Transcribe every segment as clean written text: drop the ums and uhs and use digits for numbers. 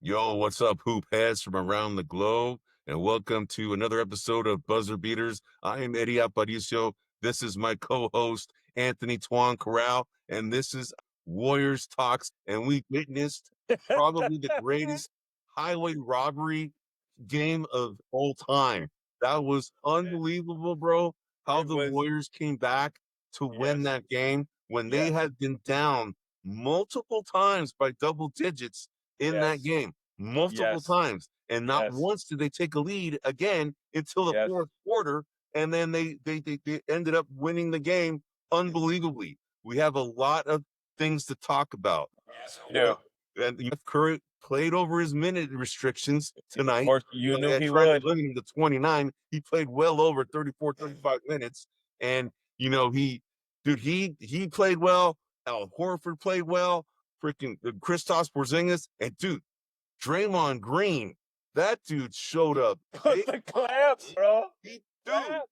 Yo, what's up, hoop heads from around the globe? And welcome to another episode of Buzzer Beaters. I am Eddie Aparicio. This is my co-host, Anthony Tuan Corral, and this is Warriors Talks. And we witnessed probably the greatest highway robbery game of all time. That was unbelievable, bro. How It the was Warriors came back to win yes, that game when they yes, had been down multiple times by double digits in that yes, game, multiple yes, times. And not yes, once did they take a lead again until the yes. fourth quarter. And then they ended up winning the game unbelievably. We have a lot of things to talk about. Yes, we do. And Steph Curry played over his minute restrictions Of tonight. course, you knew And he tried to would. limit him to 29. He played well over 34, 35 minutes. And he played well. Al Horford played well. Freaking Kristaps Porzingis. And dude, Draymond Green, that dude showed up. Put the clamps, bro. Dude, Clamps.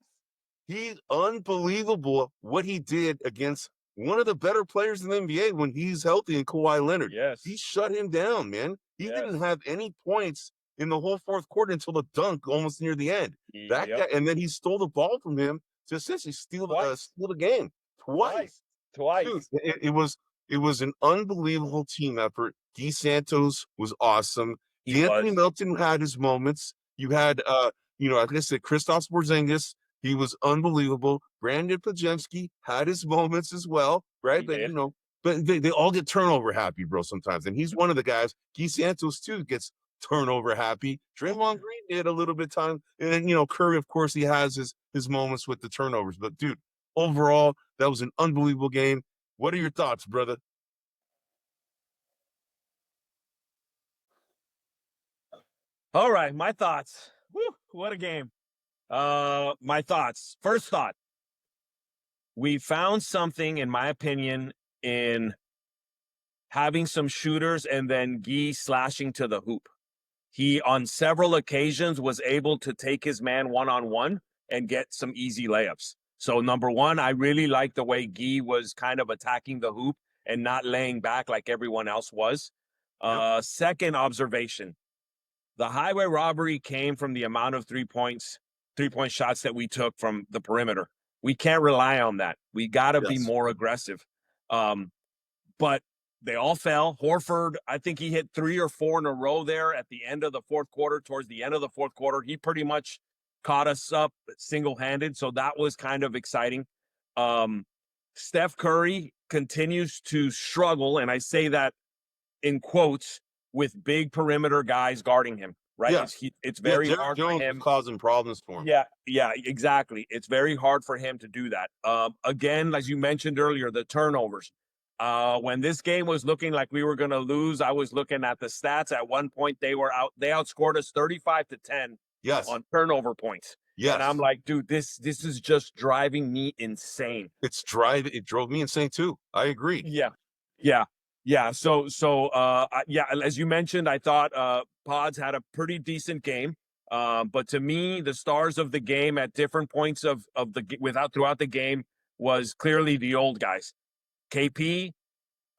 he's unbelievable what he did against one of the better players in the NBA when he's healthy in Kawhi Leonard. He Yes, shut him down, man. He didn't yes. have any points in the whole fourth quarter until the dunk almost near the end. That Yep. guy, and then he stole the ball from him to essentially steal Twice. the game twice. Dude, Twice. it was an unbelievable team effort. Guy Santos was awesome. He D'Anthony was. Melton had his moments. You had like I said, Kristaps Porzingis, he was unbelievable. Brandon Podziemski had his moments as well, right? He But did. but they all get turnover happy, bro, sometimes. And he's one of the guys. Guy Santos too gets turnover happy. Draymond Green did a little bit time. And then, Curry, of course, he has his moments with the turnovers. But dude, overall, that was an unbelievable game. What are your thoughts, brother? All right, my thoughts. Woo, what a game. My thoughts. First thought. We found something, in my opinion, in having some shooters and then Gui slashing to the hoop. He, on several occasions, was able to take his man one-on-one and get some easy layups. So, number one, I really like the way Gui was kind of attacking the hoop and not laying back like everyone else was. Yep. Second observation, the highway robbery came from the amount of 3 point shots that we took from the perimeter. We can't rely on that. We got to be Yes. more aggressive. But they all fell. Horford, I think he hit 3 or 4 in a row there at the end of the fourth quarter. Towards the end of the fourth quarter, he pretty much caught us up single-handed. So that was kind of exciting. Steph Curry continues to struggle, and I say that in quotes, with big perimeter guys guarding him, right? Yeah. It's Yeah, very Derek hard Jones for was him. causing problems for him. Yeah, exactly. It's very hard for him to do that. Again, as you mentioned earlier, the turnovers. When this game was looking like we were going to lose, I was looking at the stats. At one point, they outscored us 35-10 Yes. on turnover points. Yes. And I'm like, dude, this is just driving me insane. It drove me insane too. I agree. Yeah. So, as you mentioned, I thought Pods had a pretty decent game. But to me, the stars of the game at different points throughout the game was clearly the old guys, KP,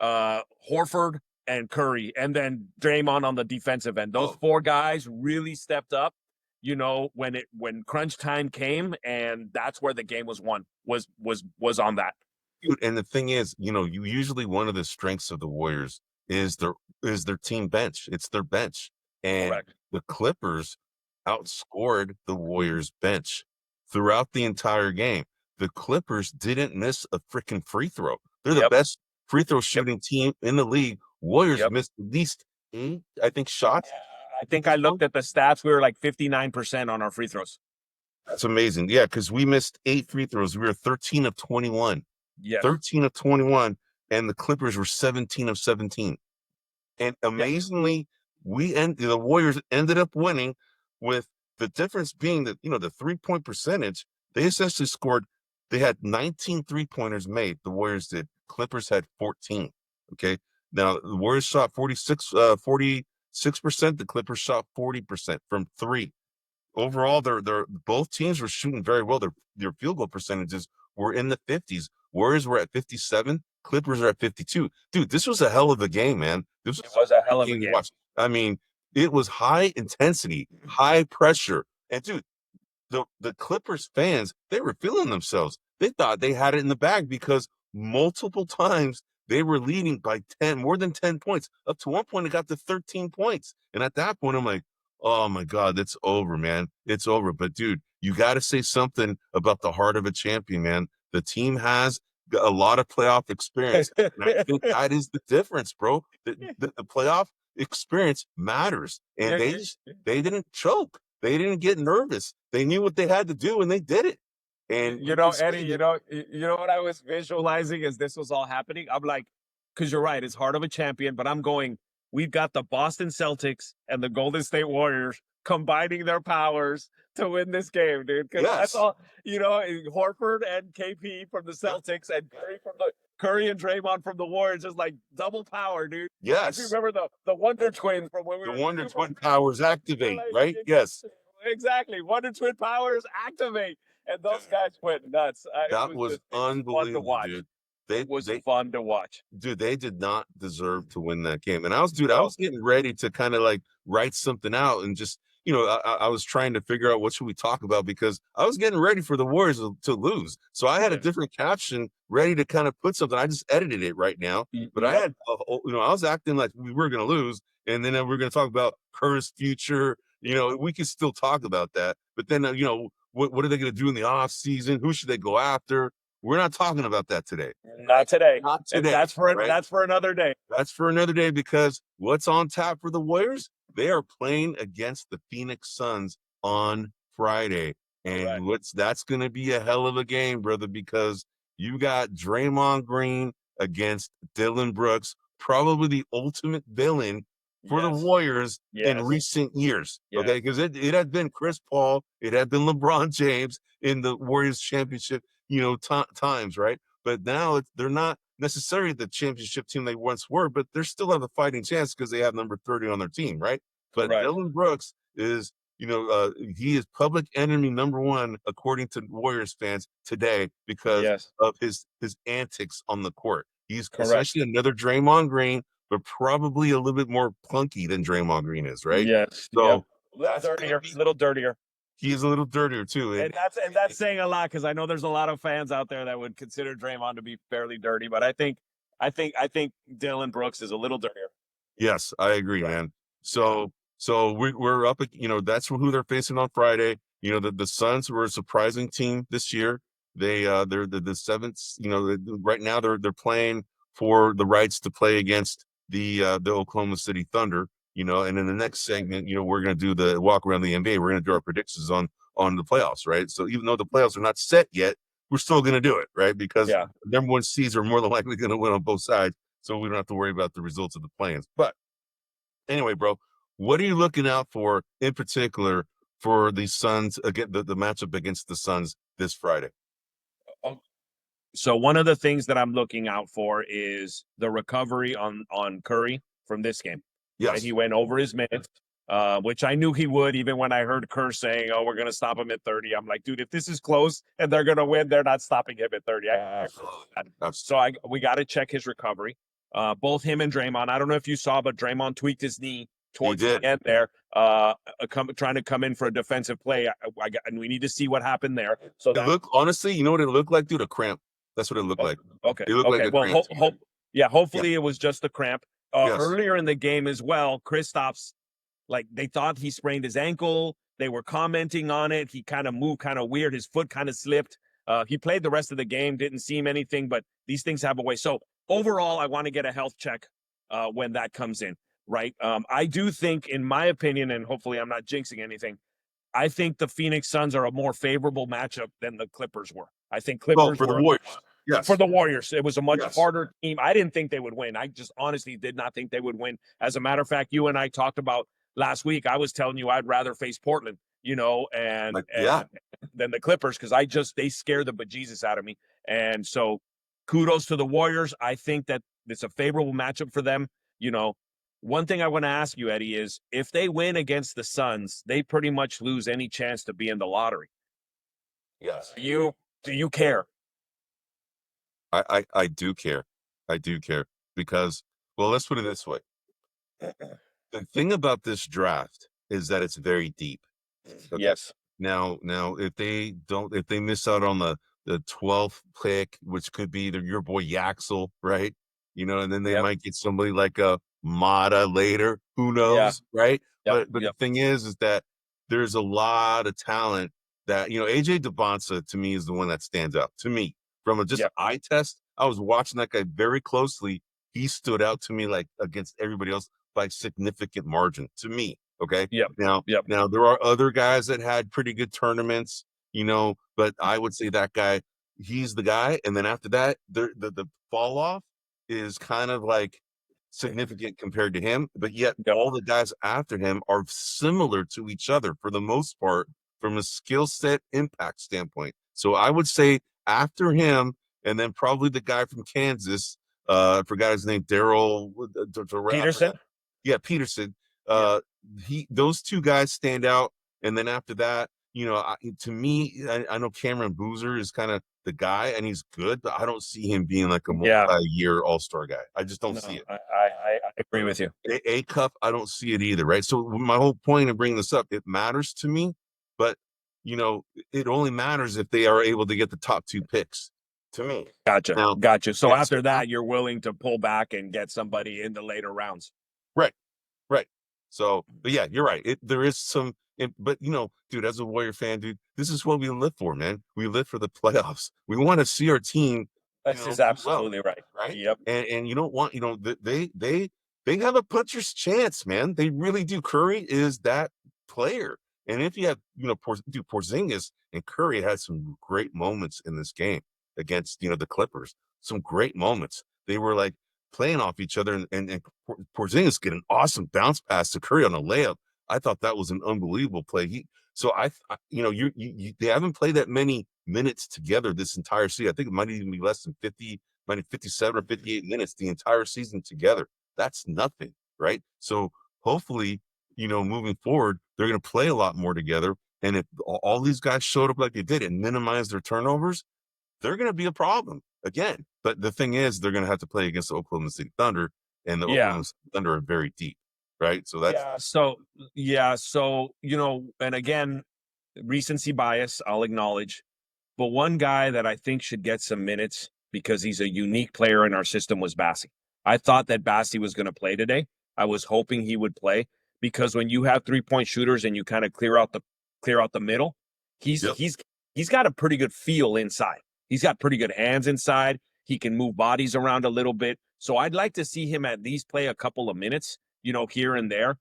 Horford, and Curry, and then Draymond on the defensive end. Those 4 guys really stepped up. When crunch time came, and that's where the game was won. Was on that. Dude, and the thing is, you usually one of the strengths of the Warriors is their team bench. It's their bench. And Correct. the Clippers outscored the Warriors bench throughout the entire game. The Clippers didn't miss a freaking free throw. They're the Yep. best free throw shooting team in the league. Warriors Yep. missed at least 8, I think, shots. I think I looked at the stats. We were like 59% on our free throws. That's amazing. Yeah, because we missed 8 free throws. We were 13 of 21. Yes. 13 of 21, and the Clippers were 17 of 17. And amazingly, the Warriors ended up winning, with the difference being that, the 3-point percentage, they essentially they had 19 3-pointers made. The Warriors did. Clippers had 14. Okay. Now the Warriors shot 46%. The Clippers shot 40% from 3. Overall, they're both teams were shooting very well. Their field goal percentages were in the 50s. Warriors were at 57. Clippers are at 52. Dude, this was a hell of a game, man. This was a hell of a game. I mean, It was high intensity, high pressure. And dude, the Clippers fans, they were feeling themselves. They thought they had it in the bag because multiple times they were leading by 10, more than 10 points. Up to one point, it got to 13 points. And at that point, I'm like, oh my God, it's over, man. It's over. But dude, you got to say something about the heart of a champion, man. The team has a lot of playoff experience. And I think that is the difference, bro. The playoff experience matters. And they didn't choke. They didn't get nervous. They knew what they had to do and they did it. And Eddie, you know what I was visualizing as this was all happening? I'm like, because you're right, it's heart of a champion, but I'm going, we've got the Boston Celtics and the Golden State Warriors combining their powers to win this game, dude. Because that's all, Horford and KP from the Celtics and Curry and Draymond from the Warriors is like double power, dude. Yes. If you remember the Wonder Twins from when we the were Wonder Twin powers activate, right? Yes. Exactly. Wonder Twin powers activate. And those guys went nuts. That was unbelievable, dude. It was fun to watch. Dude, they did not deserve to win that game. And I was getting ready to kind of like write something out and just, I was trying to figure out what should we talk about because I was getting ready for the Warriors to lose. So I had a different caption ready to kind of put something. I just edited it right now, but I had, I was acting like we were going to lose. And then we're going to talk about Kerr's future. We can still talk about that. But then, what are they going to do in the off season? Who should they go after? We're not talking about that today. Not today. Not today. That's for another day. That's for another day because what's on tap for the Warriors? They are playing against the Phoenix Suns on Friday. And that's going to be a hell of a game, brother, because you got Draymond Green against Dylan Brooks, probably the ultimate villain for the Warriors in recent years. Okay, because it had been Chris Paul, it had been LeBron James in the Warriors championship, times, right? But now they're not necessarily the championship team they once were, but they still have a fighting chance because they have number 30 on their team, right? But Dylan Brooks is, he is public enemy number one according to Warriors fans today because of his antics on the court. He's essentially another Draymond Green, but probably a little bit more clunky than Draymond Green is, right? Yes. So little dirtier. He is a little dirtier too. And that's saying a lot because I know there's a lot of fans out there that would consider Draymond to be fairly dirty, but I think Dylan Brooks is a little dirtier. Yes, I agree, man. So we're up, that's who they're facing on Friday. The Suns were a surprising team this year. They're the seventh, right now they're playing for the rights to play against the Oklahoma City Thunder, and in the next segment, we're going to do the walk around the NBA. We're going to do our predictions on the playoffs, right? So even though the playoffs are not set yet, we're still going to do it, right? Because number one seeds are more than likely going to win on both sides. So we don't have to worry about the results of the plans. But anyway, bro, what are you looking out for in particular for the Suns, again, the matchup against the Suns this Friday? So one of the things that I'm looking out for is the recovery on Curry from this game. Yes. And he went over his minutes, which I knew he would, even when I heard Kerr saying, we're going to stop him at 30. I'm like, dude, if this is close and they're going to win, they're not stopping him at 30. So we got to check his recovery. Both him and Draymond. I don't know if you saw, but Draymond tweaked his knee towards the end there, trying to come in for a defensive play. And we need to see what happened there. So honestly, you know what it looked like, dude? A cramp. That's what it looked like. Okay. It looked like a cramp. Hopefully it was just a cramp. Earlier in the game as well, Kristaps, they thought he sprained his ankle. They were commenting on it. He kind of moved kind of weird. His foot kind of slipped. He played the rest of the game, didn't seem anything, but these things have a way. So overall, I want to get a health check when that comes in, right? I do think, in my opinion, and hopefully I'm not jinxing anything, I think the Phoenix Suns are a more favorable matchup than the Clippers were. I think Clippers for the Warriors. Yes. For the Warriors, it was a much harder team. I didn't think they would win. I just honestly did not think they would win. As a matter of fact, you and I talked about last week. I was telling you I'd rather face Portland, than the Clippers because they scare the bejesus out of me. And so kudos to the Warriors. I think that it's a favorable matchup for them. One thing I want to ask you, Eddie, is if they win against the Suns, they pretty much lose any chance to be in the lottery. Yes. Do you care? I do care. I do care because, well, let's put it this way. The thing about this draft is that it's very deep. Okay. Yes. Now, if they miss out on the 12th pick, which could be either your boy Yaxel, right? And then they Yep. might get somebody like a Mata later. Who Yeah. knows, right? Yep. But the Yep. thing is that there's a lot of talent that AJ DeBonsa to me is the one that stands out to me from just Yep. eye test. I was watching that guy very closely. He stood out to me like against everybody else by significant margin to me. Okay. Yep. Now, Yep. now there are other guys that had pretty good tournaments, but I would say that guy, he's the guy. And then after that, the fall off is kind of like significant compared to him, but yet Yep. all the guys after him are similar to each other for the most part from a skill set impact standpoint. So I would say after him, and then probably the guy from Kansas, I forgot his name, Daryl Peterson. Yeah, Peterson. Yeah. Those two guys stand out, and then after that, to me, I know Cameron Boozer is kind of the guy, and he's good, but I don't see him being like a Yeah. multi-year All-Star guy. I just don't see it. I agree with you. A cup, I don't see it either, right? So my whole point of bringing this up, it matters to me, but it only matters if they are able to get the top 2 picks. To me, Gotcha. So yeah, after that, you're willing to pull back and get somebody in the later rounds. right. Right. So, but yeah, you're right. There is some, but dude, as a Warrior fan, dude, this is what we live for, man. We live for the playoffs. We want to see our team, This is do well, absolutely right. right? Yep. And you don't want, they have a puncher's chance, man. They really do. Curry is that player. And if you have, Porzingis and Curry had some great moments in this game against, the Clippers, some great moments. They were like playing off each other, and Porzingis get an awesome bounce pass to Curry on a layup. I thought that was an unbelievable play. They haven't played that many minutes together this entire season. I think it might even be less than 50, might be 57 or 58 minutes the entire season together. That's nothing, right? So hopefully, moving forward, they're going to play a lot more together. And if all these guys showed up like they did and minimize their turnovers, they're going to be a problem again. But the thing is, they're going to have to play against the Oklahoma City Thunder, and the Oklahoma City Thunder are very deep, right? So that's So and again, recency bias, I'll acknowledge. But one guy that I think should get some minutes because he's a unique player in our system was Bassi. I thought that Bassi was going to play today. I was hoping he would play because when you have 3-point shooters and you kind of clear out the middle, he's Yep. he's got a pretty good feel inside. He's got pretty good hands inside. He can move bodies around a little bit. So I'd like to see him at least play a couple of minutes, here and there,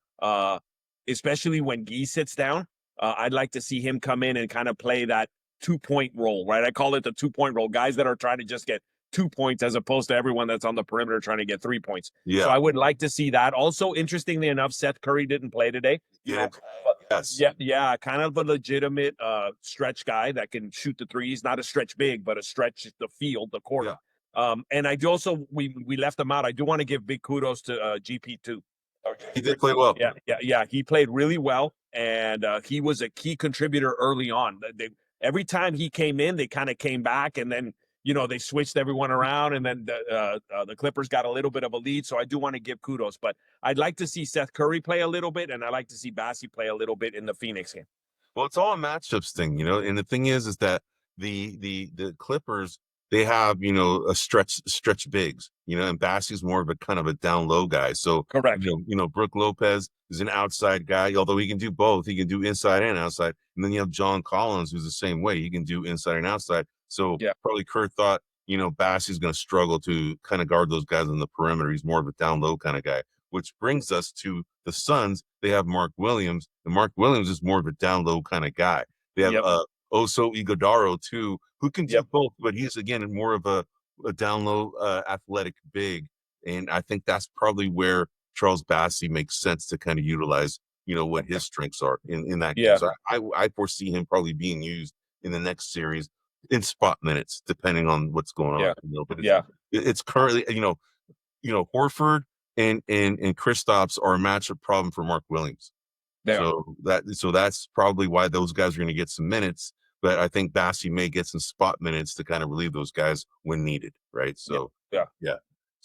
especially when Gui sits down. I'd like to see him come in and kind of play that 2-point role, right? I call it the 2-point role. Guys that are trying to just get 2 points as opposed to everyone that's on the perimeter trying to get 3 points. Yeah. So I would like to see that. Also, interestingly enough, Seth Curry didn't play today. Yeah. Yes. Yeah, kind of a legitimate stretch guy that can shoot the threes. Not a stretch big, but a stretch the field, the court. Yeah. And I do also we left him out. I do want to give big kudos to GP2. He did play well. Yeah. He played really well, and he was a key contributor early on. Every time he came in, they kind of came back, and then they switched everyone around, and then the Clippers got a little bit of a lead. So I do want to give kudos, but I'd like to see Seth Curry play a little bit, and I'd like to see Bassi play a little bit in the Phoenix game. Well, it's all a matchups thing, and the thing is that the Clippers, they have a stretch bigs, and Bassi's more of a kind of a down low guy. So correct. Brook Lopez is an outside guy, although he can do both. He can do inside and outside. And then you have John Collins, who's the same way. He can do inside and outside. So probably Kurt thought, Bassi's going to struggle to kind of guard those guys on the perimeter. He's more of a down low kind of guy, which brings us to the Suns. They have Mark Williams, and Mark Williams is more of a down low kind of guy. They have Oso Ighodaro too, who can do both, but he's again more of a down low athletic big. And I think that's probably where Charles Bassi makes sense to kind of utilize, what his strengths are in that game. So I foresee him probably being used in the next series in spot minutes, depending on what's going on. But it's currently, Horford and Kristaps are a matchup problem for Mark Williams. So that's probably why those guys are going to get some minutes. But I think Bassi may get some spot minutes to kind of relieve those guys when needed, right? So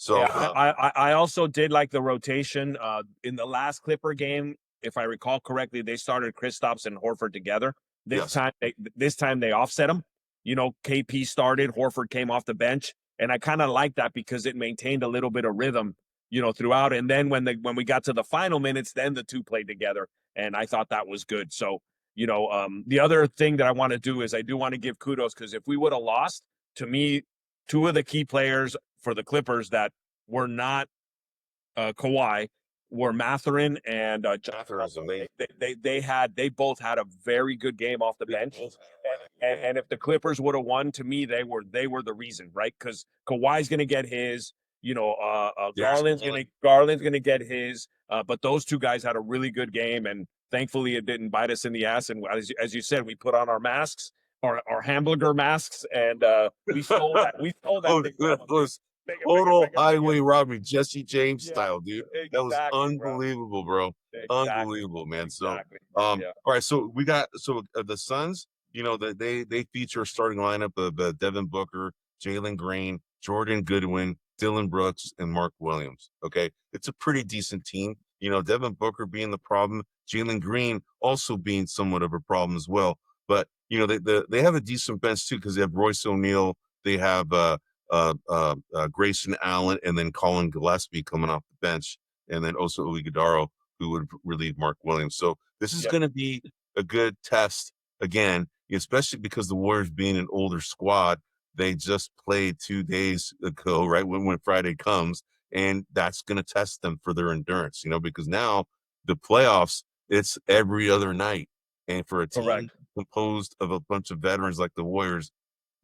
So Yeah, I also did like the rotation. In the last Clipper game, if I recall correctly, they started Kristaps and Horford together. yes, This time they offset them. You know, KP started, Horford came off the bench, and I kind of like that because it maintained a little bit of rhythm, you know, throughout. And then when we got to the final minutes, then the two played together, and I thought that was good. So, you know, the other thing that I want to do is I do want to give kudos because if we would have lost, to me, two of the key players for the Clippers that were not Kawhi were Matherin and Catherine is amazing. they both had a very good game off the bench. And if the Clippers would have won, to me they were the reason, right? Because Kawhi's going to get his, you know, Yes. Garland's going to get his, but those two guys had a really good game, and thankfully it didn't bite us in the ass. And as you said, we put on our masks, our hamburger masks, and we stole that. We stole that. Oh, Thing that was total highway robbery, Jesse James style, dude. That was unbelievable, bro. Unbelievable, man. So, Exactly. all right. So we got the Suns. You know that they feature a starting lineup of Devin Booker, Jalen Green, Jordan Goodwin, Dylan Brooks, and Mark Williams. Okay, it's a pretty decent team. You know, Devin Booker being the problem, Jalen Green also being somewhat of a problem as well. But you know, they have a decent bench too because they have Royce O'Neal, they have Grayson Allen, and then Colin Gillespie coming off the bench, and then also Iguodala, who would relieve Mark Williams. So this is going to be a good test again, especially because the Warriors being an older squad, they just played 2 days ago, right when Friday comes, and that's going to test them for their endurance. You know, because now the playoffs, it's every other night, and for a team composed of a bunch of veterans like the Warriors,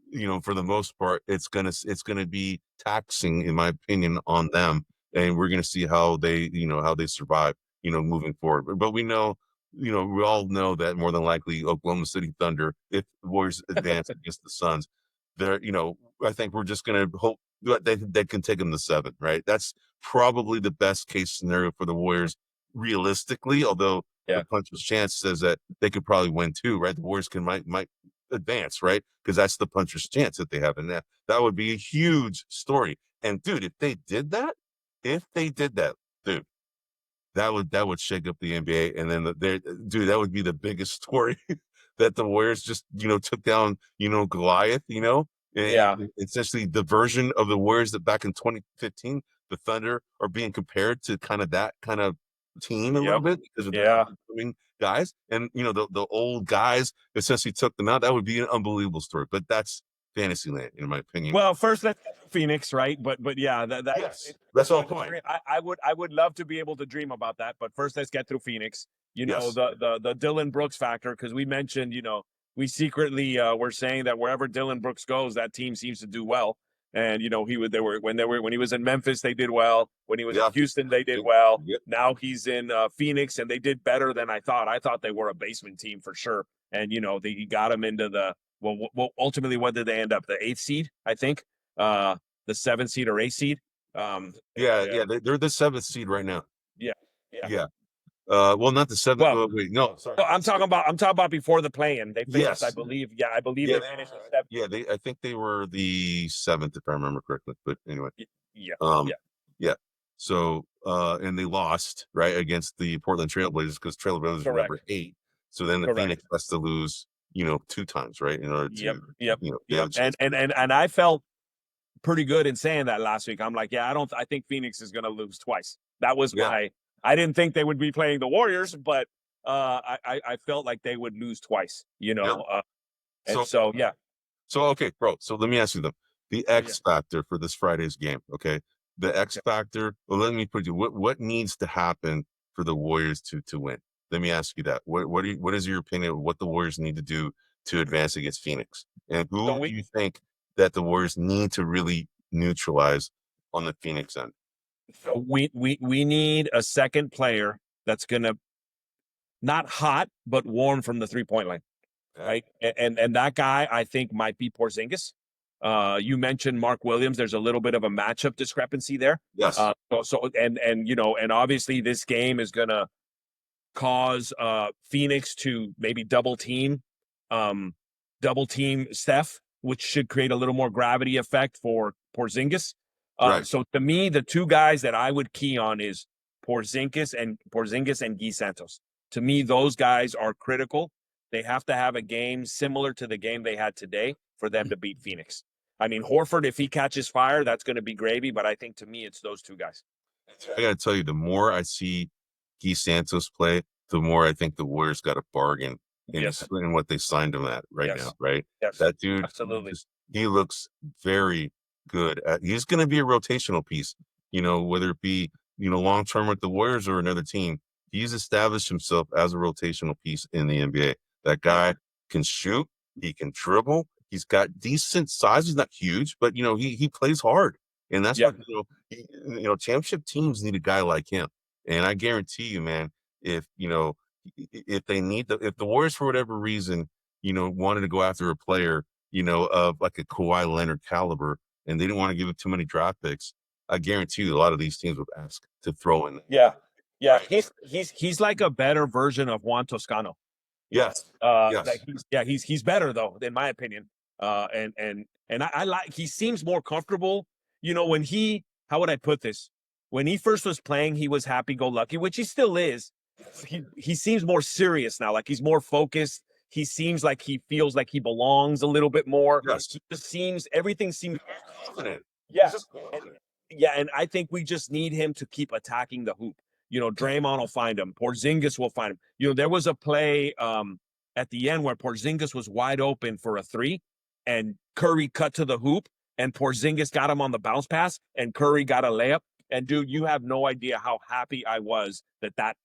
you know, for the most part, it's gonna be taxing, in my opinion, on them, and we're gonna see how they, you know, how they survive, you know, moving forward. But we know, you know, we all know that more than likely Oklahoma City Thunder, if the Warriors advance against the Suns, they're, you know, I think we're just gonna hope that they can take them to 7, right? That's probably the best case scenario for the Warriors, realistically. Although the puncher's chance says that they could probably win 2, right? The Warriors might advance, right? Because that's the puncher's chance that they have, and that would be a huge story. And dude, if they did that, dude, that would shake up the NBA. And then dude, that would be the biggest story that the Warriors just, you know, took down, you know, Goliath, you know, and essentially the version of the Warriors that back in 2015, the Thunder are being compared to kind of that kind of team a little bit because of the guys, and you know the old guys essentially took them out. That would be an unbelievable story, but that's fantasy land, in my opinion. Well, first let's Phoenix, right? But yeah, that's all point. I would love to be able to dream about that, but first let's get through Phoenix. You know, the Dylan Brooks factor, because we mentioned, you know, we secretly were saying that wherever Dylan Brooks goes, that team seems to do well. And you know, when he was in Memphis, they did well. When he was in Houston, they did well. Now he's in Phoenix, and they did better than I thought. I thought they were a basement team for sure. And you know, he got him into the ultimately, what did they end up? The 8th seed, I think. The 7th seed or 8th seed. They're the 7th seed right now. Yeah. Well, not the 7th. Well, wait, no, sorry. I'm talking about before the play-in. They finished, I believe. Yeah, I believe they finished the 7th. Yeah, I think they were the 7th, if I remember correctly. But anyway, So, and they lost right against the Portland Trailblazers because Trailblazers were number 8. So then the Phoenix has to lose, you know, 2 times, right? In order to, you know, and I felt pretty good in saying that last week. I'm like, I think Phoenix is going to lose twice. That was I didn't think they would be playing the Warriors, but I felt like they would lose twice, you know. So okay, bro. So let me ask you the X factor for this Friday's game. Okay, the X factor. Well, let me put you. What needs to happen for the Warriors to win? Let me ask you that. What is your opinion of what the Warriors need to do to advance against Phoenix? And who do you think that the Warriors need to really neutralize on the Phoenix end? So we need a second player that's gonna not hot but warm from the 3-point line, right? And that guy I think might be Porzingis. You mentioned Mark Williams. There's a little bit of a matchup discrepancy there. Yes. And you know, and obviously this game is gonna cause Phoenix to maybe double team Steph, which should create a little more gravity effect for Porzingis. Right. So to me, the two guys that I would key on is Porzingis and Gui Santos. To me, those guys are critical. They have to have a game similar to the game they had today for them to beat Phoenix. I mean, Horford, if he catches fire, that's going to be gravy. But I think to me, it's those two guys. I got to tell you, the more I see Gui Santos play, the more I think the Warriors got a bargain in what they signed him at now, right? Yes, that dude, absolutely. He looks very good. He's going to be a rotational piece, whether it be, long term with the Warriors or another team. He's established himself as a rotational piece in the NBA. That guy can shoot, he can dribble, he's got decent size. He's not huge, but he plays hard, and that's what championship teams need a guy like him. And I guarantee you, man, if they need if the Warriors for whatever reason wanted to go after a player of like a Kawhi Leonard caliber, and they didn't want to give him too many draft picks, I guarantee you a lot of these teams would ask to throw in. Yeah. He's like a better version of Juan Toscano. Yes. He's better though, in my opinion. And I like, he seems more comfortable. When how would I put this? When he first was playing, he was happy-go-lucky, which he still is. He seems more serious now. Like, he's more focused. He seems like he feels like he belongs a little bit more. Yes. Everything seems confident. Yeah. And I think we just need him to keep attacking the hoop. Draymond will find him. Porzingis will find him. There was a play at the end where Porzingis was wide open for a three, and Curry cut to the hoop, and Porzingis got him on the bounce pass, and Curry got a layup. And, dude, you have no idea how happy I was that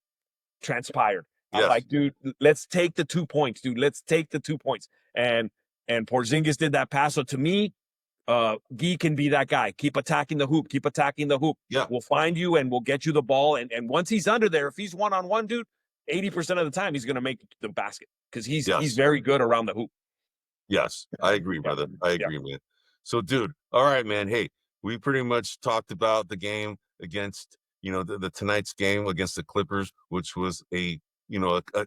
transpired. Yes. I'm like, dude, let's take the 2 points, dude. Let's take the 2 points. And Porzingis did that pass. So to me, Gui can be that guy. Keep attacking the hoop. Keep attacking the hoop. Yeah. We'll find you and we'll get you the ball. And once he's under there, if he's one-on-one, dude, 80% of the time he's going to make the basket because he's very good around the hoop. Yes, I agree, brother. I agree, man. So, dude, all right, man. Hey, we pretty much talked about the game against, the tonight's game against the Clippers, which was an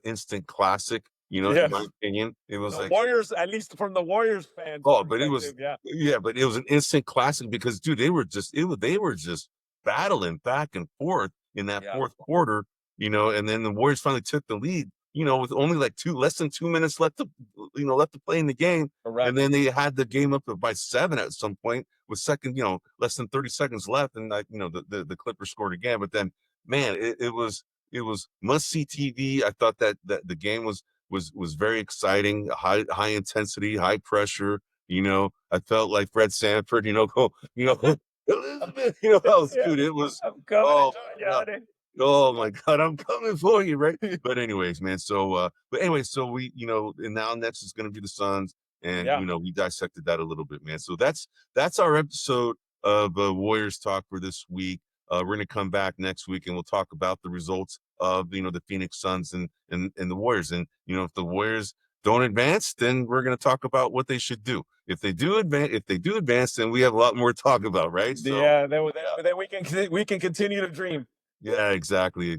instant classic. In my opinion, it was the Warriors, at least from the Warriors fans. Oh, but it was, but it was an instant classic because, dude, they were just battling back and forth in that fourth quarter, and then the Warriors finally took the lead, with only like less than 2 minutes left to play in the game. Correct. And then they had the game up by 7 at some point with less than 30 seconds left. And the Clippers scored again, but then, man, it was must see TV. I thought that the game was very exciting, high intensity, high pressure. I felt like Fred Sanford, Elizabeth, dude, it was, oh my God, I'm coming for you, right? But anyways, man, so we, and now next is going to be the Suns, and we dissected that a little bit, man. So that's our episode of Warriors Talk for this week. We're going to come back next week and we'll talk about the results of the Phoenix Suns and the Warriors. And if the Warriors don't advance, then we're going to talk about what they should do. If they do advance, then we have a lot more to talk about, right? So, then we can continue to dream. Yeah, exactly.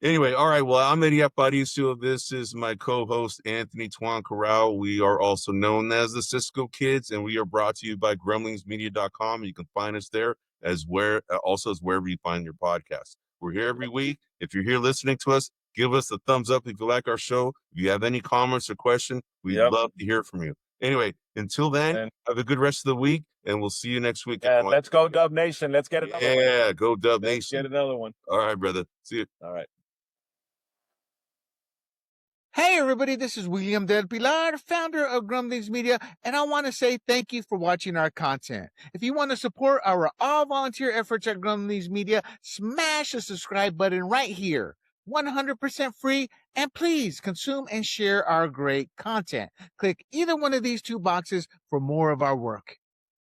Anyway, all right. Well, I'm Eddie Aparicio. This is my co-host, Anthony Tuan Corral. We are also known as the Cisco Kidz, and we are brought to you by grumblingsmedia.com. You can find us there as wherever you find your podcast. We're here every week. If you're here listening to us, give us a thumbs up if you like our show. If you have any comments or questions, we'd love to hear from you. Anyway, until then, have a good rest of the week, and we'll see you next week. Yeah, let's go Dub Nation. Let's get another one. Yeah, go Dub Nation. Let's get another one. All right, brother. See you. All right. Hey, everybody, this is William Del Pilar, founder of Grumblings Media, and I want to say thank you for watching our content. If you want to support our all-volunteer efforts at Grumblings Media, smash the subscribe button right here. 100% free, and please consume and share our great content. Click either one of these 2 boxes for more of our work.